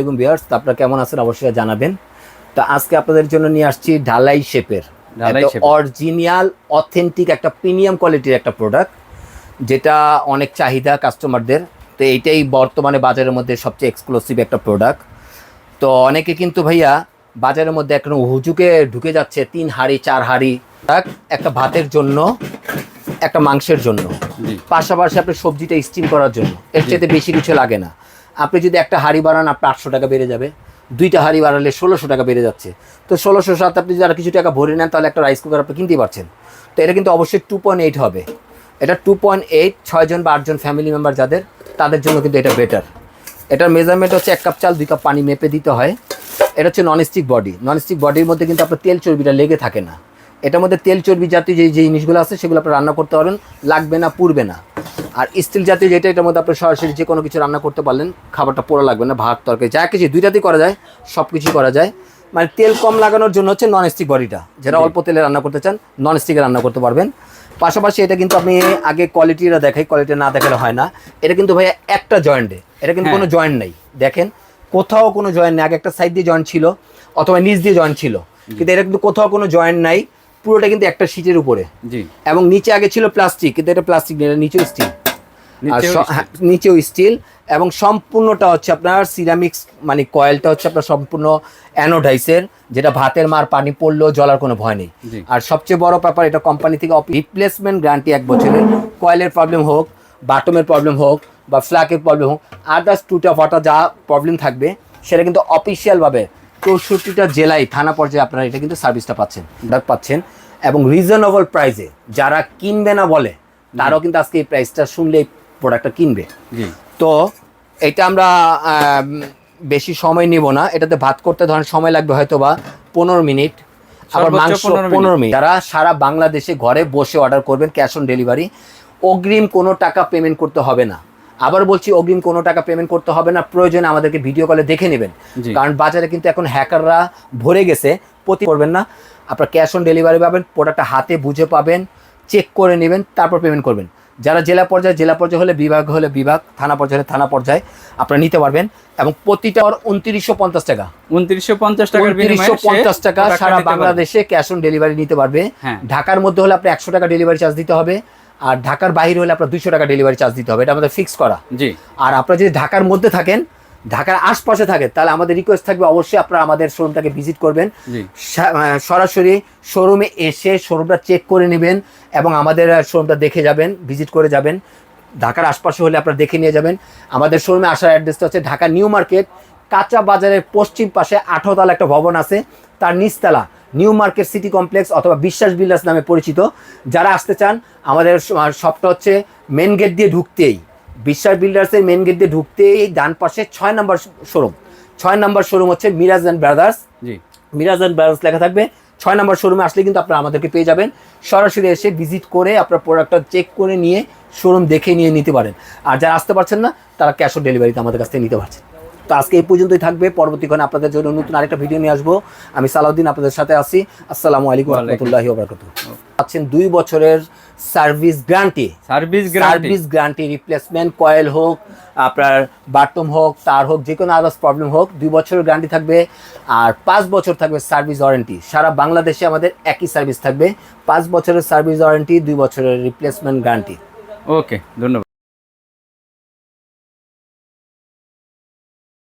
আসসালামু আলাইকুম ভিউয়ার্স, আপনারা কেমন আছেন অবশ্যই জানাবেন। তো আজকে আপনাদের জন্য নিয়ে আসছি ঢালাই শেপের অরিজিনাল অথেন্টিক একটা প্রিমিয়াম কোয়ালিটির একটা প্রোডাক্ট, যেটা অনেক চাহিদা কাস্টমারদের। তো এইটাই বর্তমানে বাজারের মধ্যে সবচেয়ে এক্সক্লুসিভ একটা প্রোডাক্ট। তো অনেকে কিন্তু ভাইয়া বাজারের মধ্যে এখন হুজুকে ঢুকে যাচ্ছে 3 হাঁড়ি 4 হাঁড়ি, একটা ভাতের জন্য, একটা মাংসের জন্য, পাশাপাশি আপনি সবজিটা স্টিম করার জন্য। এর চাইতে বেশি কিছু লাগে না। আপনি যদি একটা হাঁড়ি বাড়ান, আপনার 800 টাকা বেড়ে যাবে। 2টা হাঁড়ি বাড়ালে 1600 টাকা বেড়ে যাচ্ছে। তো 1600 সাথে আপনি যদি আর কিছু টাকা ভরে নেন, তাহলে একটা রাইস কুকার আপনি কিনতেই পারছেন। তো এটা কিন্তু অবশ্যই 2.8 হবে। এটা 2.8, 6 জন বা 8 জন ফ্যামিলি মেম্বার যাদের, তাদের জন্য কিন্তু এটা বেটার। এটার মেজারমেন্ট হচ্ছে 1 কাপ চাল 2 কাপ পানি মেপে দিতে হয়। এটা হচ্ছে ননস্টিক বডি। ননস্টিক বডির মধ্যে কিন্তু আপনার তেল চর্বিটা লেগে থাকে না। এটার মধ্যে তেল চর্বি জাতীয় যে জিনিসগুলো আছে সেগুলো আপনি রান্না করতে পারেন, লাগবে না, পুড়বে না। আর স্টিল জাতীয় যেটা, এটার মধ্যে আপনি সরাসরি যে কোনো কিছু রান্না করতে পারলেন, খাবারটা পোড়া লাগবে না, ভাত তরকারি যা কিছু দুইটাতেই করা যায়, সব কিছুই করা যায়। মানে তেল কম লাগানোর জন্য হচ্ছে ননস্টিক বডিটা, যারা অল্প তেলে রান্না করতে চান ননস্টিকে রান্না করতে পারবেন। পাশাপাশি এটা কিন্তু আপনি আগে কোয়ালিটিটা দেখাই, কোয়ালিটি না দেখালে হয় না। এটা কিন্তু ভাইয়া একটা জয়েন্টে, এটা কিন্তু কোনো জয়েন্ট নেই। দেখেন কোথাও কোনো জয়েন্ট নেই। আগে একটা সাইড দিয়ে জয়েন্ট ছিল অথবা নিচ দিয়ে জয়েন্ট ছিল, কিন্তু এটা কিন্তু কোথাও কোনো জয়েন্ট নাই। পুরোটা কিন্তু একটা শীটের উপরে, এবং নিচে আগে ছিল প্লাস্টিক, কিন্তু এটা প্লাস্টিক নেই, এটা নিচেও স্টিল, আর নিচেও স্টিল। এবং সম্পূর্ণটা হচ্ছে আপনার সিরামিক্স, মানে কয়েলটা হচ্ছে আপনার সম্পূর্ণ অ্যানোডাইসের, যেটা ভাতের মার পানি পড়লেও জ্বলার কোনো ভয় নেই। আর সবচেয়ে বড় ব্যাপার, এটা কোম্পানি থেকে রিপ্লেসমেন্ট গ্যারান্টি 1 বছরের। কয়েলের প্রবলেম হোক, বাটমের প্রবলেম হোক, বা ফ্ল্যাকের প্রবলেম হোক, আদার্স টুটা ফাটা যা প্রবলেম থাকবে, সেটা কিন্তু অফিসিয়ালভাবে 64টা জেলায় থানা পর্যায়ে আপনারা এটা কিন্তু সার্ভিসটা পাচ্ছেন। এবং রিজনেবল প্রাইসে যারা কিনবে না বলে, তারাও কিন্তু আজকে এই প্রাইসটা শুনলে এই প্রোডাক্টটা কিনবে। তো এটা আমরা বেশি সময় নিব না। এটাতে ভাত করতে ধরেন সময় লাগবে হয়তো বা 15 মিনিট, আবার মাংস 15 মিনিট। যারা সারা বাংলাদেশে ঘরে বসে অর্ডার করবেন, ক্যাশ অন ডেলিভারি, অগ্রিম কোনো টাকা পেমেন্ট করতে হবে না। আবার বলছি, অগ্রিম কোনো টাকা পেমেন্ট করতে হবে না। প্রয়োজনে আমাদেরকে ভিডিও কলে দেখে নেবেন, কারণ বাজারে কিন্তু এখন হ্যাকাররা ভরে গেছে। করবেন না, আপনার ক্যাশ অন ডেলিভারি পাবেন, প্রোডাক্টটা হাতে বুঝে পাবেন, চেক করে নেবেন, তারপর পেমেন্ট করবেন। যারা জেলা পর্যায়ে হলে বিভাগ হলে বিভাগ, থানা পর্যায়ে হলে থানা পর্যায়ে আপনারা নিতে পারবেন। এবং প্রতিটা 2950 টাকা, 2950 টাকা সারা বাংলাদেশে ক্যাশ অন ডেলিভারি নিতে পারবে। ঢাকার মধ্যে হলে আপনি 100 টাকা ডেলিভারি চার্জ দিতে হবে, আর ঢাকার বাইরে হলে আপনার 200 টাকা ডেলিভারি চার্জ দিতে হবে। এটা আমাদের ফিক্স করা। আর আপনারা যদি ঢাকার মধ্যে থাকেন, ঢাকার আশপাশে থাকে, তাহলে আমাদের রিকোয়েস্ট থাকবে অবশ্যই আপনারা আমাদের শোরুমটাকে ভিজিট করবেন। সরাসরি শোরুমে এসে শোরুমটা চেক করে নেবেন, এবং আমাদের শোরুমটা দেখে যাবেন, ভিজিট করে যাবেন। ঢাকার আশপাশে হলে আপনারা দেখে নিয়ে যাবেন। আমাদের শোরুমে আসার অ্যাড্রেসটা হচ্ছে ঢাকা নিউ মার্কেট, কাঁচা বাজারের পশ্চিম পাশে 18 তলা একটা ভবন আছে, তার নিচতলা নিউ মার্কেট সিটি কমপ্লেক্স অথবা বিশ্বাস বিল্ডার্স নামে পরিচিত। যারা আসতে চান, আমাদের শপটা হচ্ছে মেন গেট দিয়ে ঢুকতেই, বিশ্বাস বিল্ডার্সের মেন গেট দিয়ে ঢুকতেই ডান পাশে 6 নম্বর শোরুম। 6 নম্বর শোরুম হচ্ছে Miraj and brothers. Miraj and brothers লেখা থাকবে। 6 নম্বর শোরুমে আসলে কিন্তু আপনারা আমাদেরকে পেয়ে যাবেন। সরাসরি এসে ভিজিট করে আপনার প্রোডাক্টটা চেক করে নিয়ে শোরুম দেখে নিয়ে নিতে পারেন। আর যারা আসতে পারছেন না, তারা ক্যাশ অন ডেলিভারিতে আমাদের কাছ থেকে নিতে পারছেন। তো আজকে এই পর্যন্তই থাকবে। পরবর্তীক্ষণে আপনাদের জন্য নতুন আরেকটা ভিডিও নিয়ে আসবো। আমি সালাউদ্দিন আপনাদের সাথে আছি। আসসালামু আলাইকুম ওয়া রাহমাতুল্লাহি ওয়া বারাকাতুহু। পাচ্ছেন 2 বছরের সার্ভিস গ্যারান্টি, রিপ্লেসমেন্ট কয়েল হোক, আপনার বাটম হোক, তার হোক, যে কোনো আদার্স প্রবলেম হোক, 2 বছরের গ্যারান্টি থাকবে। আর 5 বছর থাকবে সার্ভিস ওয়ারেন্টি। সারা বাংলাদেশে আমাদের একই সার্ভিস থাকবে। 5 বছরের সার্ভিস ওয়ারেন্টি, 2 বছরের রিপ্লেসমেন্ট গ্যারান্টি। ওকে, ধন্যবাদ।